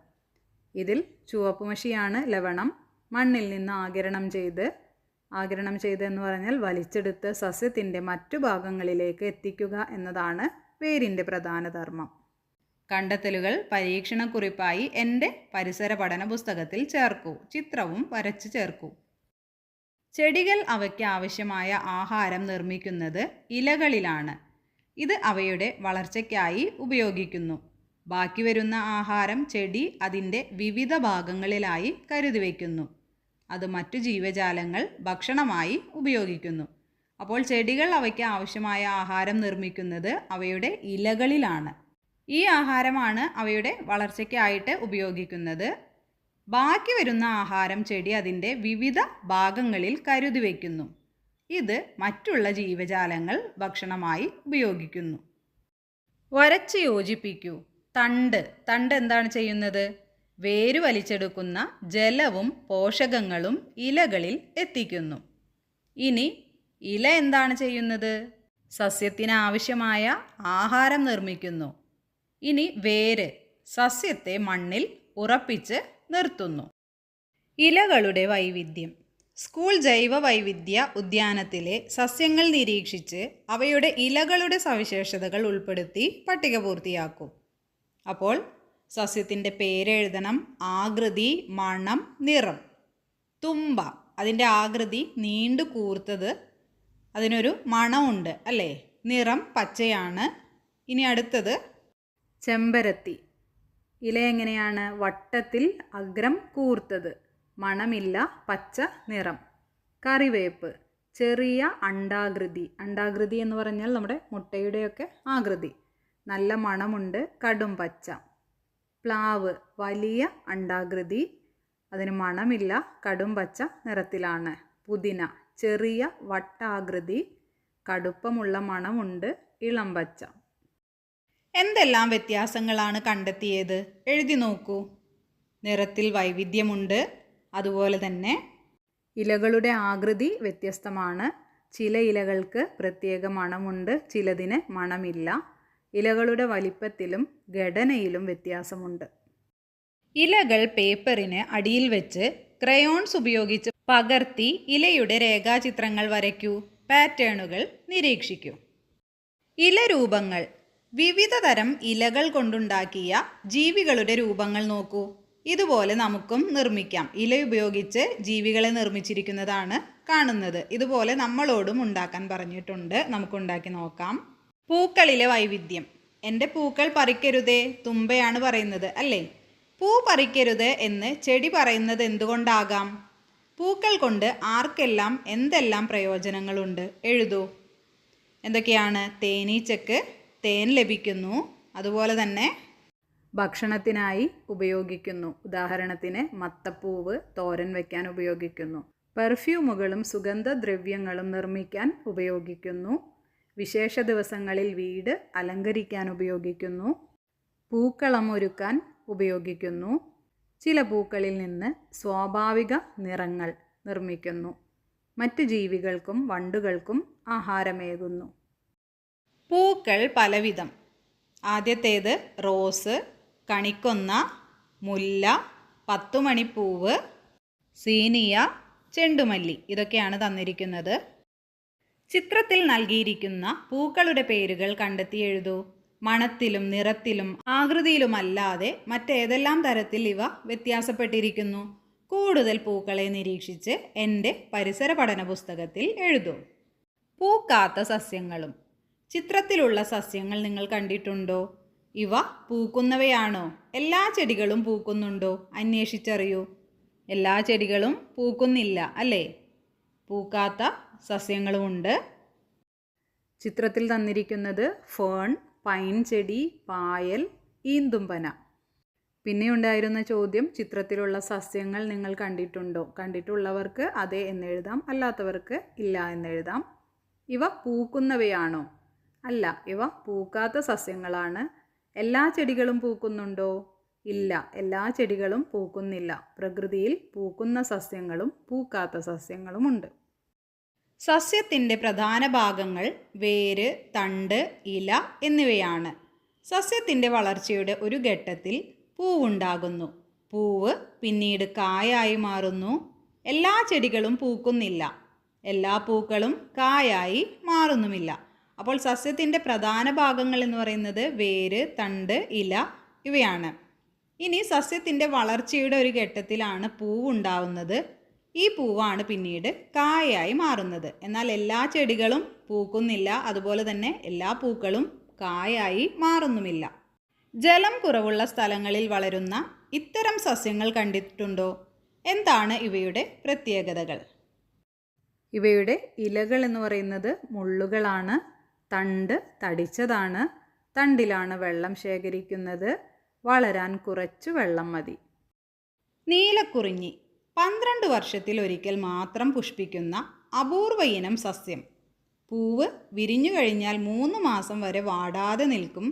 ഇതിൽ ചുവപ്പ് മഷിയാണ് ലവണം. മണ്ണിൽ നിന്ന് ആഗിരണം ചെയ്ത് എന്ന് പറഞ്ഞാൽ വലിച്ചെടുത്ത് സസ്യത്തിൻ്റെ മറ്റു ഭാഗങ്ങളിലേക്ക് എത്തിക്കുക എന്നതാണ് വേരിൻ്റെ പ്രധാന ധർമ്മം. കണ്ടെത്തലുകൾ പരീക്ഷണക്കുറിപ്പായി എൻ്റെ പരിസര പഠന പുസ്തകത്തിൽ ചേർക്കൂ. ചിത്രവും വരച്ച് ചേർക്കൂ. ചെടികൾ അവയ്ക്ക് ആവശ്യമായ ആഹാരം നിർമ്മിക്കുന്നത് ഇലകളിലാണ്. ഇത് അവയുടെ വളർച്ചയ്ക്കായി ഉപയോഗിക്കുന്നു. ബാക്കി വരുന്ന ആഹാരം ചെടി അതിൻ്റെ വിവിധ ഭാഗങ്ങളിലായി കരുതി വയ്ക്കുന്നു. അത് മറ്റു ജീവജാലങ്ങൾ ഭക്ഷണമായി ഉപയോഗിക്കുന്നു. അപ്പോൾ ചെടികൾ അവയ്ക്ക് ആവശ്യമായ ആഹാരം നിർമ്മിക്കുന്നത് അവയുടെ ഇലകളിലാണ്. ഈ ആഹാരമാണ് അവയുടെ വളർച്ചയ്ക്കായിട്ട് ഉപയോഗിക്കുന്നത്. ബാക്കി വരുന്ന ആഹാരം ചെടി അതിൻ്റെ വിവിധ ഭാഗങ്ങളിൽ കരുതി വയ്ക്കുന്നു. ഇത് മറ്റുള്ള ജീവജാലങ്ങൾ ഭക്ഷണമായി ഉപയോഗിക്കുന്നു. വരച്ച് യോജിപ്പിക്കൂ. തണ്ട് എന്താണ് ചെയ്യുന്നത്? വേര് വലിച്ചെടുക്കുന്ന ജലവും പോഷകങ്ങളും ഇലകളിൽ എത്തിക്കുന്നു. ഇനി ഇല എന്താണ് ചെയ്യുന്നത്? സസ്യത്തിന് ആവശ്യമായ ആഹാരം നിർമ്മിക്കുന്നു. ഇനി വേര് സസ്യത്തെ മണ്ണിൽ ഉറപ്പിച്ച് നിർത്തുന്നു. ഇലകളുടെ വൈവിധ്യം. സ്കൂൾ ജൈവ വൈവിധ്യ ഉദ്യാനത്തിലെ സസ്യങ്ങൾ നിരീക്ഷിച്ച് അവയുടെ ഇലകളുടെ സവിശേഷതകൾ ഉൾപ്പെടുത്തി പട്ടിക പൂർത്തിയാക്കൂ. അപ്പോൾ സസ്യത്തിൻ്റെ പേരെഴുതണം, ആകൃതി, മണം, നിറം. തുമ്പ, അതിൻ്റെ ആകൃതി നീണ്ടു കൂർത്തത്, അതിനൊരു മണമുണ്ട് അല്ലേ? നിറം പച്ചയാണ്. ഇനി അടുത്തത് ചെമ്പരത്തി. ഇല എങ്ങനെയാണ്? വട്ടത്തിൽ, അഗ്രം കൂർത്തത്, മണമില്ല, പച്ച നിറം. കറിവേപ്പ്, ചെറിയ അണ്ഡാകൃതി എന്ന് പറഞ്ഞാൽ നമ്മുടെ മുട്ടയുടെയൊക്കെ ആകൃതി, നല്ല മണമുണ്ട്, കടും പച്ച. പ്ലാവ്, വലിയ അണ്ഡാകൃതി, അതിന് മണമില്ല, കടും പച്ച നിറത്തിലാണ്. പുതിന, ചെറിയ വട്ടാകൃതി, കടുപ്പമുള്ള മണമുണ്ട്, ഇളം പച്ച. എന്തെല്ലാം വ്യത്യാസങ്ങളാണ് കണ്ടെത്തിയത്? എഴുതി നോക്കൂ. നിറത്തിൽ വൈവിധ്യമുണ്ട്, അതുപോലെ തന്നെ ഇലകളുടെ ആകൃതി വ്യത്യസ്തമാണ്. ചില ഇലകൾക്ക് പ്രത്യേക മണമുണ്ട്, ചിലതിന് മണമില്ല. ഇലകളുടെ വലിപ്പത്തിലും ഘടനയിലും വ്യത്യാസമുണ്ട്. ഇലകൾ പേപ്പറിന് അടിയിൽ വെച്ച് ക്രയോൺസ് ഉപയോഗിച്ച് പകർത്തി ഇലയുടെ രേഖാചിത്രങ്ങൾ വരയ്ക്കൂ. പാറ്റേണുകൾ നിരീക്ഷിക്കൂ. ഇലരൂപങ്ങൾ. വിവിധ തരം ഇലകൾ കൊണ്ടുണ്ടാക്കിയ ജീവികളുടെ രൂപങ്ങൾ നോക്കൂ. ഇതുപോലെ നമുക്കും നിർമ്മിക്കാം. ഇല ഉപയോഗിച്ച് ജീവികളെ നിർമ്മിച്ചിരിക്കുന്നതാണ് കാണുന്നത്. ഇതുപോലെ നമ്മളോടും ഉണ്ടാക്കാൻ പറഞ്ഞിട്ടുണ്ട്. നമുക്കുണ്ടാക്കി നോക്കാം. പൂക്കളിലെ വൈവിധ്യം. എൻ്റെ പൂക്കൾ പറിക്കരുതേ, തുമ്പയാണ് പറയുന്നത് അല്ലേ? പൂ പറിക്കരുത് എന്ന് ചെടി പറയുന്നത് എന്തുകൊണ്ടാകാം? പൂക്കൾ കൊണ്ട് ആർക്കെല്ലാം എന്തെല്ലാം പ്രയോജനങ്ങളുണ്ട്? എഴുതൂ. എന്തൊക്കെയാണ്? തേനീച്ചക്ക് തേൻ ലഭിക്കുന്നു, അതുപോലെ തന്നെ ഭക്ഷണത്തിനായി ഉപയോഗിക്കുന്നു. ഉദാഹരണത്തിന് മത്തപ്പൂവ് തോരൻ വയ്ക്കാൻ ഉപയോഗിക്കുന്നു. പെർഫ്യൂമുകളും സുഗന്ധദ്രവ്യങ്ങളും നിർമ്മിക്കാൻ ഉപയോഗിക്കുന്നു. വിശേഷ ദിവസങ്ങളിൽ വീട് അലങ്കരിക്കാൻ ഉപയോഗിക്കുന്നു. പൂക്കളം ഒരുക്കാൻ ഉപയോഗിക്കുന്നു. ചില പൂക്കളിൽ നിന്ന് സ്വാഭാവിക നിറങ്ങൾ നിർമ്മിക്കുന്നു. മറ്റ് ജീവികൾക്കും വണ്ടുകൾക്കും ആഹാരമേകുന്നു. പൂക്കൾ പലവിധം. ആദ്യത്തേത് റോസ്, കണിക്കൊന്ന, മുല്ല, പത്തുമണിപ്പൂവ്, സീനിയ, ചെണ്ടുമല്ലി. ഇതൊക്കെയാണ് തന്നിരിക്കുന്നത്. ചിത്രത്തിൽ നൽകിയിരിക്കുന്ന പൂക്കളുടെ പേരുകൾ കണ്ടെത്തി എഴുതൂ. മണത്തിലും നിറത്തിലും ആകൃതിയിലുമല്ലാതെ മറ്റേതെല്ലാം തരത്തിൽ ഇവ വ്യത്യാസപ്പെട്ടിരിക്കുന്നു? കൂടുതൽ പൂക്കളെ നിരീക്ഷിച്ച് എൻ്റെ പരിസര പഠന പുസ്തകത്തിൽ എഴുതൂ. പൂക്കാത്ത സസ്യങ്ങളും. ചിത്രത്തിലുള്ള സസ്യങ്ങൾ നിങ്ങൾ കണ്ടിട്ടുണ്ടോ? ഇവ പൂക്കുന്നവയാണോ? എല്ലാ ചെടികളും പൂക്കുന്നുണ്ടോ? അന്വേഷിച്ചറിയൂ. എല്ലാ ചെടികളും പൂക്കുന്നില്ല അല്ലേ? പൂക്കാത്ത സസ്യങ്ങളുമുണ്ട്. ചിത്രത്തിൽ തന്നിരിക്കുന്നത് ഫേൺ, പൈൻ ചെടി, പായൽ, ഈന്തുമ്പന. പിന്നെ ഉണ്ടായിരുന്ന ചോദ്യം, ചിത്രത്തിലുള്ള സസ്യങ്ങൾ നിങ്ങൾ കണ്ടിട്ടുണ്ടോ? കണ്ടിട്ടുള്ളവർക്ക് അതെ എന്നെഴുതാം, അല്ലാത്തവർക്ക് ഇല്ല എന്നെഴുതാം. ഇവ പൂക്കുന്നവയാണോ? അല്ല, ഇവ പൂക്കാത്ത സസ്യങ്ങളാണ്. എല്ലാ ചെടികളും പൂക്കുന്നുണ്ടോ? ഇല്ല, എല്ലാ ചെടികളും പൂക്കുന്നില്ല. പ്രകൃതിയിൽ പൂക്കുന്ന സസ്യങ്ങളും പൂക്കാത്ത സസ്യങ്ങളുമുണ്ട്. സസ്യത്തിൻ്റെ പ്രധാന ഭാഗങ്ങൾ വേര്, തണ്ട്, ഇല എന്നിവയാണ്. സസ്യത്തിൻ്റെ വളർച്ചയുടെ ഒരു ഘട്ടത്തിൽ പൂവുണ്ടാകുന്നു. പൂവ് പിന്നീട് കായായി മാറുന്നു. എല്ലാ ചെടികളും പൂക്കുന്നില്ല, എല്ലാ പൂക്കളും കായായി മാറുന്നുമില്ല. അപ്പോൾ സസ്യത്തിൻ്റെ പ്രധാന ഭാഗങ്ങൾ എന്ന് പറയുന്നത് വേര്, തണ്ട്, ഇല ഇവയാണ്. ഇനി സസ്യത്തിൻ്റെ വളർച്ചയുടെ ഒരു ഘട്ടത്തിലാണ് പൂവുണ്ടാവുന്നത്. ഈ പൂവാണ് പിന്നീട് കായായി മാറുന്നത്. എന്നാൽ എല്ലാ ചെടികളും പൂക്കുന്നില്ല, അതുപോലെ തന്നെ എല്ലാ പൂക്കളും കായായി മാറുന്നുമില്ല. ജലം കുറവുള്ള സ്ഥലങ്ങളിൽ വളരുന്ന ഇത്തരം സസ്യങ്ങൾ കണ്ടിട്ടുണ്ടോ? എന്താണ് ഇവയുടെ പ്രത്യേകതകൾ? ഇവയുടെ ഇലകൾ എന്ന് പറയുന്നത് മുള്ളുകളാണ്. തണ്ട് തടിച്ചതാണ്. തണ്ടിലാണ് വെള്ളം ശേഖരിക്കുന്നത്. വളരാൻ കുറച്ചു വെള്ളം മതി. നീലക്കുറിഞ്ഞി 12 വർഷത്തിൽ ഒരിക്കൽ മാത്രം പുഷ്പിക്കുന്ന അപൂർവ ഇനം സസ്യം. പൂവ് വിരിഞ്ഞു കഴിഞ്ഞാൽ 3 മാസം വരെ വാടാതെ നിൽക്കും.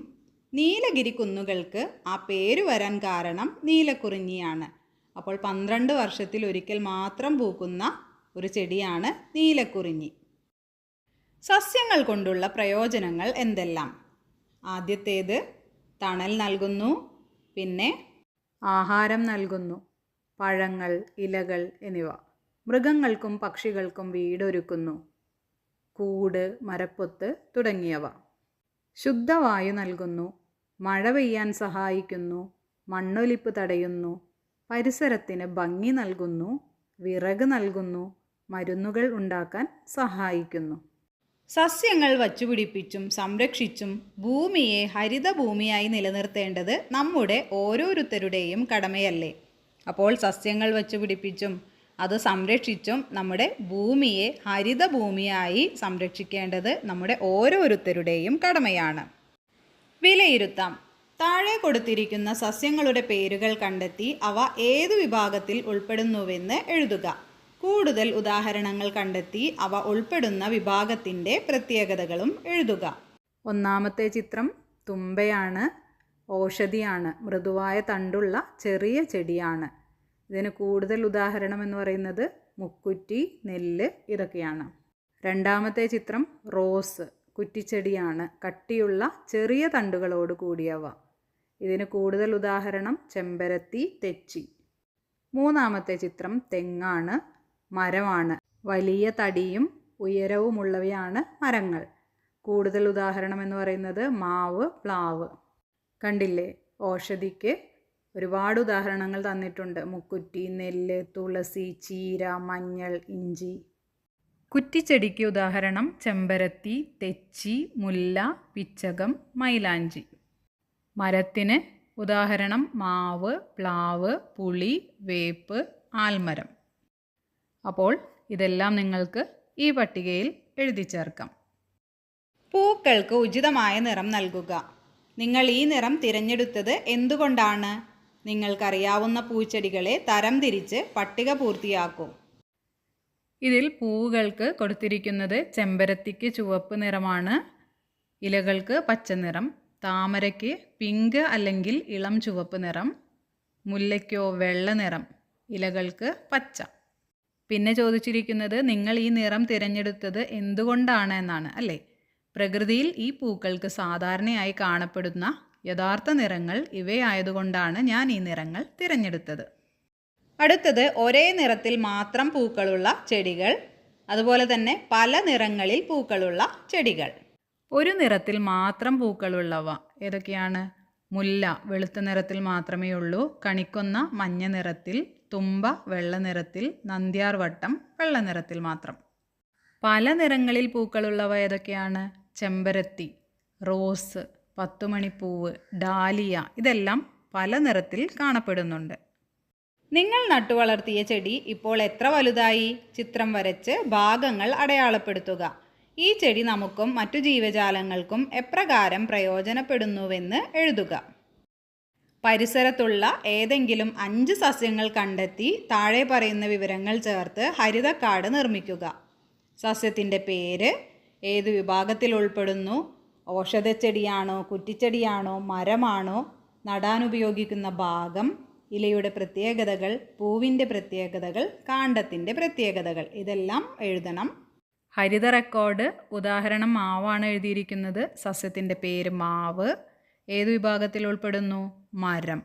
നീലഗിരി കുന്നുകൾക്ക് ആ പേര് വരാൻ കാരണം നീലക്കുറിഞ്ഞിയാണ്. അപ്പോൾ 12 വർഷത്തിൽ ഒരിക്കൽ മാത്രം പൂക്കുന്ന ഒരു ചെടിയാണ് നീലക്കുറിഞ്ഞി. സസ്യങ്ങൾ കൊണ്ടുള്ള പ്രയോജനങ്ങൾ എന്തെല്ലാം? ആദ്യത്തേത് തണൽ നൽകുന്നു, പിന്നെ ആഹാരം നൽകുന്നു, പഴങ്ങൾ, ഇലകൾ എന്നിവ. മൃഗങ്ങൾക്കും പക്ഷികൾക്കും വീടൊരുക്കുന്നു, കൂട്, മരപ്പൊത്ത് തുടങ്ങിയവ. ശുദ്ധവായു നൽകുന്നു, മഴ പെയ്യാൻ സഹായിക്കുന്നു, മണ്ണൊലിപ്പ് തടയുന്നു, പരിസരത്തിന് ഭംഗി നൽകുന്നു, വിറക് നൽകുന്നു, മരുന്നുകൾ ഉണ്ടാക്കാൻ സഹായിക്കുന്നു. സസ്യങ്ങൾ വച്ചുപിടിപ്പിച്ചും സംരക്ഷിച്ചും ഭൂമിയെ ഹരിതഭൂമിയായി നിലനിർത്തേണ്ടത് നമ്മുടെ ഓരോരുത്തരുടെയും കടമയല്ലേ? അപ്പോൾ സസ്യങ്ങൾ വച്ചുപിടിപ്പിച്ചും അത് സംരക്ഷിച്ചും നമ്മുടെ ഭൂമിയെ ഹരിതഭൂമിയായി സംരക്ഷിക്കേണ്ടത് നമ്മുടെ ഓരോരുത്തരുടെയും കടമയാണ്. വിലയിരുത്താം. താഴെ കൊടുത്തിരിക്കുന്ന സസ്യങ്ങളുടെ പേരുകൾ കണ്ടെത്തി അവ ഏതു വിഭാഗത്തിൽ ഉൾപ്പെടുന്നുവെന്ന് എഴുതുക. കൂടുതൽ ഉദാഹരണങ്ങൾ കണ്ടെത്തി അവ ഉൾപ്പെടുന്ന വിഭാഗത്തിൻ്റെ പ്രത്യേകതകളും എഴുതുക. ഒന്നാമത്തെ ചിത്രം തുമ്പയാണ്. ഔഷധിയാണ്. മൃദുവായ തണ്ടുള്ള ചെറിയ ചെടിയാണ്. ഇതിന് കൂടുതൽ ഉദാഹരണം എന്ന് പറയുന്നത് മുക്കുറ്റി, നെല്ല് ഇതൊക്കെയാണ്. രണ്ടാമത്തെ ചിത്രം റോസ്, കുറ്റിച്ചെടിയാണ്. കട്ടിയുള്ള ചെറിയ തണ്ടുകളോട് കൂടിയവ. ഇതിന് കൂടുതൽ ഉദാഹരണം ചെമ്പരത്തി, തെച്ചി. മൂന്നാമത്തെ ചിത്രം തെങ്ങാണ്. മരമാണ്. വലിയ തടിയും ഉയരവുമുള്ളവയാണ് മരങ്ങൾ. കൂടുതൽ ഉദാഹരണം എന്ന് പറയുന്നത് മാവ്, പ്ലാവ്. കണ്ടില്ലേ, ഔഷധിക്ക് ഒരുപാട് ഉദാഹരണങ്ങൾ തന്നിട്ടുണ്ട്. മുക്കുറ്റി, നെല്ല്, തുളസി, ചീര, മഞ്ഞൾ, ഇഞ്ചി. കുറ്റിച്ചെടിക്ക് ഉദാഹരണം ചെമ്പരത്തി, തെച്ചി, മുല്ല, പിച്ചകം, മൈലാഞ്ചി. മരത്തിന് ഉദാഹരണം മാവ്, പ്ലാവ്, പുളി, വേപ്പ്, ആൽമരം. അപ്പോൾ ഇതെല്ലാം നിങ്ങൾക്ക് ഈ പട്ടികയിൽ എഴുതി ചേർക്കാം. പൂക്കൾക്ക് ഉചിതമായ നിറം നൽകുക. നിങ്ങൾ ഈ നിറം തിരഞ്ഞെടുത്തത് എന്തുകൊണ്ടാണ്? നിങ്ങൾക്കറിയാവുന്ന പൂച്ചെടികളെ തരംതിരിച്ച് പട്ടിക പൂർത്തിയാക്കൂ. ഇതിൽ പൂവുകൾക്ക് കൊടുത്തിരിക്കുന്നത് ചെമ്പരത്തിക്ക് ചുവപ്പ് നിറമാണ്, ഇലകൾക്ക് പച്ച നിറം, താമരയ്ക്ക് പിങ്ക് അല്ലെങ്കിൽ ഇളം ചുവപ്പ് നിറം, മുല്ലയ്ക്കോ വെള്ള നിറം, ഇലകൾക്ക് പച്ച. പിന്നെ ചോദിച്ചിരിക്കുന്നത് നിങ്ങൾ ഈ നിറം തിരഞ്ഞെടുത്തത് എന്തുകൊണ്ടാണ് എന്നാണ്, അല്ലേ? പ്രകൃതിയിൽ ഈ പൂക്കൾക്ക് സാധാരണയായി കാണപ്പെടുന്ന യഥാർത്ഥ നിറങ്ങൾ ഇവയായതുകൊണ്ടാണ് ഞാൻ ഈ നിറങ്ങൾ തിരഞ്ഞെടുത്തത്. അടുത്തത് ഒരേ നിറത്തിൽ മാത്രം പൂക്കളുള്ള ചെടികൾ, അതുപോലെ തന്നെ പല നിറങ്ങളിൽ പൂക്കളുള്ള ചെടികൾ. ഒരു നിറത്തിൽ മാത്രം പൂക്കളുള്ളവ ഏതൊക്കെയാണ്? മുല്ല വെളുത്ത നിറത്തിൽ മാത്രമേ ഉള്ളൂ, കണിക്കൊന്ന മഞ്ഞ നിറത്തിൽ, തുമ്പ വെള്ള നിറത്തിൽ, നന്ദ്യാർവട്ടം വെള്ള നിറത്തിൽ മാത്രം. പല നിറങ്ങളിൽ പൂക്കളുള്ളവ ഏതൊക്കെയാണ്? ചെമ്പരത്തി, റോസ്, പത്തുമണിപ്പൂവ്, ഡാലിയ ഇതെല്ലാം പല നിറത്തിൽ കാണപ്പെടുന്നുണ്ട്. നിങ്ങൾ നട്ടുവളർത്തിയ ചെടി ഇപ്പോൾ എത്ര വലുതായി? ചിത്രം വരച്ച് ഭാഗങ്ങൾ അടയാളപ്പെടുത്തുക. ഈ ചെടി നമുക്കും മറ്റു ജീവജാലങ്ങൾക്കും എപ്രകാരം പ്രയോജനപ്പെടുന്നുവെന്ന് എഴുതുക. പരിസരത്തുള്ള ഏതെങ്കിലും 5 സസ്യങ്ങൾ കണ്ടെത്തി താഴെ പറയുന്ന വിവരങ്ങൾ ചേർത്ത് ഹരിതക്കാട് നിർമ്മിക്കുക. സസ്യത്തിൻ്റെ പേര്, ഏത് വിഭാഗത്തിൽ ഉൾപ്പെടുന്നു, ഔഷധച്ചെടിയാണോ, കുറ്റിച്ചെടിയാണോ, മരമാണോ, നടാനുപയോഗിക്കുന്ന ഭാഗം, ഇലയുടെ പ്രത്യേകതകൾ, പൂവിൻ്റെ പ്രത്യേകതകൾ, കാണ്ഡത്തിൻ്റെ പ്രത്യേകതകൾ ഇതെല്ലാം എഴുതണം. ഹരിത റെക്കോർഡ് ഉദാഹരണം മാവാണ് എഴുതിയിരിക്കുന്നത്. സസ്യത്തിൻ്റെ പേര് മാവ്. ഏതു വിഭാഗത്തിൽ ഉൾപ്പെടുന്നു? മരം.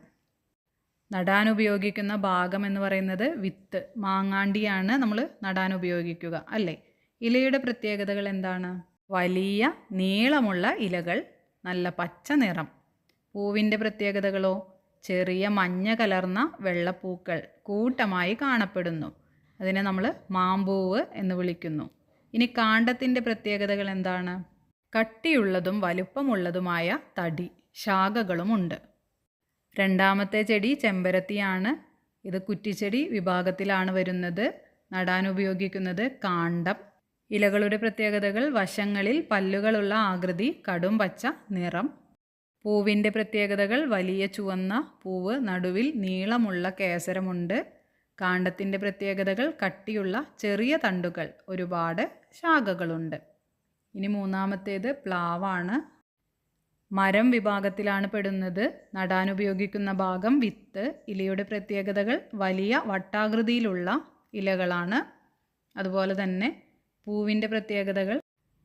നടാനുപയോഗിക്കുന്ന ഭാഗം എന്ന് പറയുന്നത് വിത്ത്, മാങ്ങാണ്ടിയാണ് നമ്മൾ നടാനുപയോഗിക്കുക, അല്ലേ? ഇലയുടെ പ്രത്യേകതകൾ എന്താണ്? വലിയ നീളമുള്ള ഇലകൾ, നല്ല പച്ച നിറം. പൂവിൻ്റെ പ്രത്യേകതകളോ? ചെറിയ മഞ്ഞ കലർന്ന വെള്ളപ്പൂക്കൾ കൂട്ടമായി കാണപ്പെടുന്നു. അതിനെ നമ്മൾ മാമ്പൂവ് എന്ന് വിളിക്കുന്നു. ഇനി കാണ്ഡത്തിൻ്റെ പ്രത്യേകതകൾ എന്താണ്? കട്ടിയുള്ളതും വലുപ്പമുള്ളതുമായ തടി, ശാഖകളുമുണ്ട്. രണ്ടാമത്തെ ചെടി ചെമ്പരത്തിയാണ്. ഇത് കുറ്റിച്ചെടി വിഭാഗത്തിലാണ് വരുന്നത്. നടാനുപയോഗിക്കുന്നത് കാണ്ഡം. ഇലകളുടെ പ്രത്യേകതകൾ: വശങ്ങളിൽ പല്ലുകളുള്ള ആകൃതി, കടും പച്ച നിറം. പൂവിൻ്റെ പ്രത്യേകതകൾ: വലിയ ചുവന്ന പൂവ്, നടുവിൽ നീളമുള്ള കേസരമുണ്ട്. കാണ്ഡത്തിൻ്റെ പ്രത്യേകതകൾ: കട്ടിയുള്ള ചെറിയ തണ്ടുകൾ, ഒരുപാട് ശാഖകളുണ്ട്. ഇനി മൂന്നാമത്തേത് പ്ലാവാണ്. മരം വിഭാഗത്തിലാണ് പെടുന്നത്. നടാനുപയോഗിക്കുന്ന ഭാഗം വിത്ത്. ഇലയുടെ പ്രത്യേകതകൾ: വലിയ വട്ടാകൃതിയിലുള്ള ഇലകളാണ്. അതുപോലെ തന്നെ പൂവിൻ്റെ പ്രത്യേകതകൾ: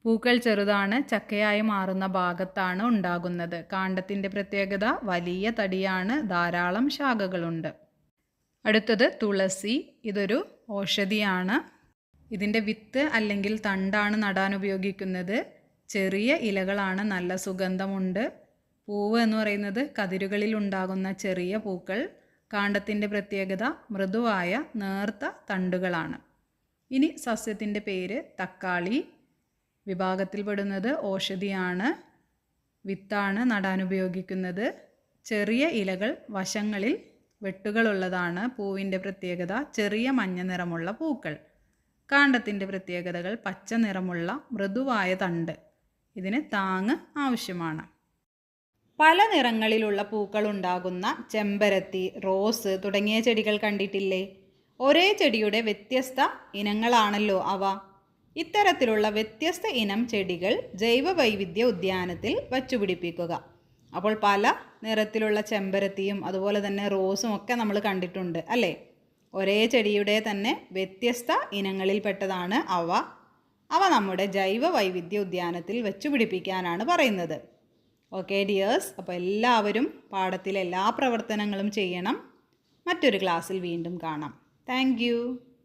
പൂക്കൾ ചെറുതാണ്, ചക്കയായി മാറുന്ന ഭാഗത്താണ് ഉണ്ടാകുന്നത്. കാണ്ഡത്തിൻ്റെ പ്രത്യേകത: വലിയ തടിയാണ്, ധാരാളം ശാഖകളുണ്ട്. അടുത്തത് തുളസി. ഇതൊരു ഔഷധിയാണ്. ഇതിൻ്റെ വിത്ത് അല്ലെങ്കിൽ തണ്ടാണ് നടാൻ ഉപയോഗിക്കുന്നത്. ചെറിയ ഇലകളാണ്, നല്ല സുഗന്ധമുണ്ട്. പൂവ് എന്ന് പറയുന്നത് കതിരുകളിൽ ഉണ്ടാകുന്ന ചെറിയ പൂക്കൾ. കാണ്ഡത്തിൻ്റെ പ്രത്യേകത: മൃദുവായ നേർത്ത തണ്ടുകളാണ്. ഇനി സസ്യത്തിൻ്റെ പേര്: തക്കാളി. വിഭാഗത്തിൽപ്പെടുന്നത് ഔഷധിയാണ്. വിത്താണ് നടാൻ ഉപയോഗിക്കുന്നത്. ചെറിയ ഇലകൾ, വശങ്ങളിൽ വെട്ടുകളുള്ളതാണ്. പൂവിൻ്റെ പ്രത്യേകത: ചെറിയ മഞ്ഞ നിറമുള്ള പൂക്കൾ. കാണ്ഡത്തിൻ്റെ പ്രത്യേകതകൾ: പച്ച നിറമുള്ള മൃദുവായ തണ്ട്. ഇതിന് താങ്ങ് ആവശ്യമാണ്. പല നിറങ്ങളിലുള്ള പൂക്കൾ ഉണ്ടാകുന്ന ചെമ്പരത്തി, റോസ് തുടങ്ങിയ ചെടികൾ കണ്ടിട്ടില്ലേ? ഒരേ ചെടിയുടെ വ്യത്യസ്ത ഇനങ്ങളാണല്ലോ അവ. ഇത്തരത്തിലുള്ള വ്യത്യസ്ത ഇനം ചെടികൾ ജൈവവൈവിധ്യ ഉദ്യാനത്തിൽ വച്ചുപിടിപ്പിക്കുക. അപ്പോൾ പല നിറത്തിലുള്ള ചെമ്പരത്തിയും അതുപോലെ തന്നെ റോസും ഒക്കെ നമ്മൾ കണ്ടിട്ടുണ്ട് അല്ലേ? ഒരേ ചെടിയുടെ തന്നെ വ്യത്യസ്ത ഇനങ്ങളിൽപ്പെട്ടതാണ് അവ നമ്മുടെ ജൈവവൈവിധ്യ ഉദ്യാനത്തിൽ വച്ചുപിടിപ്പിക്കാനാണ് പറയുന്നത്. ഓക്കെ ഡിയേഴ്സ്, അപ്പോൾ എല്ലാവരും പാഠത്തിലെ എല്ലാ പ്രവർത്തനങ്ങളും ചെയ്യണം. മറ്റൊരു ക്ലാസ്സിൽ വീണ്ടും കാണാം. താങ്ക്